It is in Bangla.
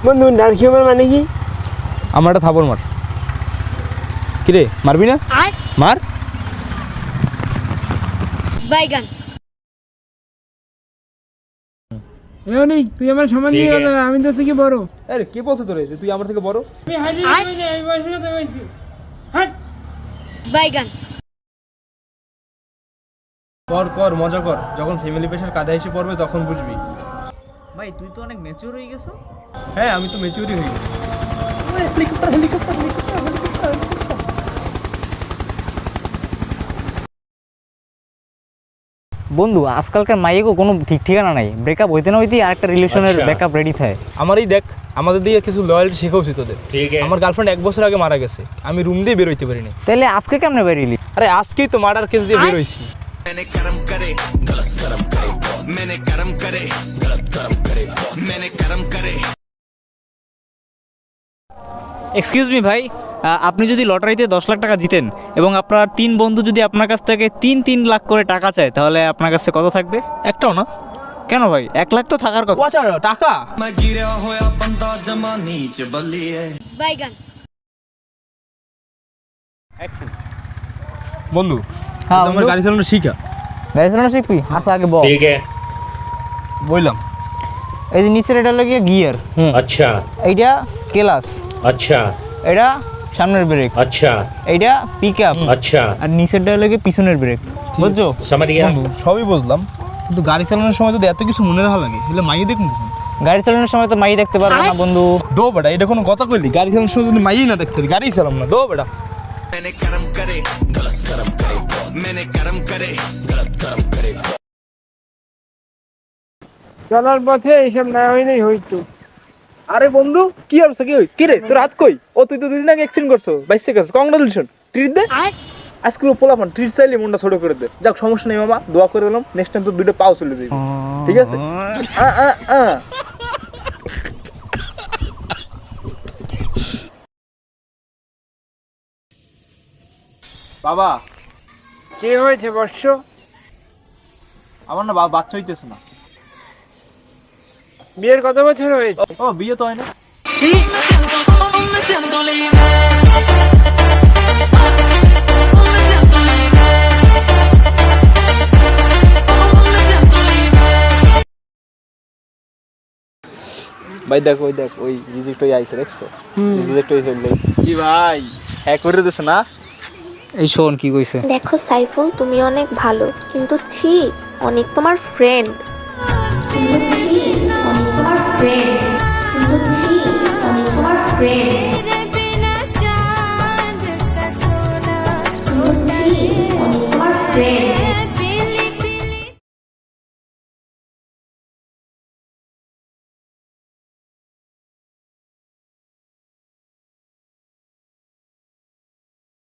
বন্ধু নারকেল মানে কি? আমার একটা থাপড় মার। কিরে মারবি না? মার। বাইগান। অনেক তুই আমার সমান দিয়ে গেল, আমি তো থেকে বড়। আরে কে বলছে তোরে যে তুই আমার থেকে বড়? আমি হাইট আমি বয়সের কথা বলছি। হাট বাইগান। কর কর মজা কর, যখন ফ্যামিলি প্রেশার কাঁধে এসে পড়বে তখন বুঝবি। ভাই তুই তো অনেক ম্যাচিউর হয়ে গেছো। হ্যাঁ আমি তো ম্যাচিউরই হয়ে গেছি। বন্ধু আজকালকার মাইয়েকও কোনো ঠিক ঠিকানা নাই, ব্রেকআপ হইতে না হইতেই আরেকটা রিলেশনের ব্যাকআপ রেডি থাকে। আমারই দেখ, আমাদের দিয়ে কিছু লয়্যালটি শেখা উচিত তোদের। আমার গার্লফ্রেন্ড 1 বছর আগে মারা গেছে, আমি রুম দিয়ে বের হইতে পারিনি। তাহলে আজকে কেমনে বেরিলি? আরে আজকেই তো মার্ডার কেস দিয়ে বের হইছি। मैंने कर्म करे गलत कर्म करे, मैंने कर्म करे गलत कर्म करे, मैंने कर्म करे। এক্সকিউজ মি ভাই, আপনি যদি লটারিতে 10 লাখ টাকা জিতেন এবং আপনার 3 বন্ধু যদি আপনার কাছ থেকে 3 লাখ করে টাকা চায়, তাহলে আপনার কাছে কত থাকবে? একটাও না। কেন ভাই, 1 লাখ তো থাকার কথা। আচ্ছা টাকা मैं गिरा होया बंदा जमा नीच बल्लिए। বাইগান। বন্ধু হ্যাঁ আমার গাড়ি চালানো শিখা। গাড়ি চালানো শিখবি? আচ্ছা আগে বল। বললাম এই যে নিচের এটা লাগিয়ে গিয়ার, अच्छा এইটা ক্লাস, अच्छा এটা সামনের ব্রেক, अच्छा এইটা পিকআপ, अच्छा আর নিচেরটা লাগে পিছনের ব্রেক। বুঝছো? समझ गया। বন্ধু সবই বুঝলাম, কিন্তু গাড়ি চালানোর সময় যদি এত কিছু মনে রাখা লাগে তাহলে মাইয়ে দেখুন। গাড়ি চালানোর সময় তো মাই দেখতে পারবো না বন্ধু। দো বেটা, এটা কোনো কথা কইলি? গাড়ি চালানোর সময় যদি মাইয়েই না দেখতে পারি, গাড়ি চালাম না। দো বেটা। मैंने कर्म करे गलत कर्म करे, मैंने कर्म करे गलत कर्म करे। চলার পথে এইসব না হইলেই হইতো। আরে বন্ধু কি অবস্থা? কি হই? কি রে তোর হাত কই? ও তুই তো 2 দিন আগে অ্যাক্সিডেন্ট করছো, বাইসে গেছো। কংগ্রাচুলেশন। ট্রিট দে আজকে পোলাপান, ট্রিট চাইলে মনটা ছোট করে দে। যাক সমস্যা নেই মামা, দোয়া করে দিলাম। নেক্সট টাইম তো 2টা পাও চলে যাবে, ঠিক আছে? বাবা কি হয়েছে বর্ষ? আমার না বাচ্চা হইতেছে না। বিয়ের কত বছর হয়েছে? ও বিয়ে তো হয় না। Me siento libre. Me siento libre. Me siento libre. ভাই দেখ ওই দেখ ওই রিজেক্ট হয়ে আইছে, দেখছো? রিজেক্ট হয়ে চলে কি ভাই হ্যাক করে দিছে না? এই শোন কি কইছে। দেখো সাইফুল, তুমি অনেক ভালো, কিন্তু ছি, অনেক তোমার ফ্রেন্ড, কিন্তু ছি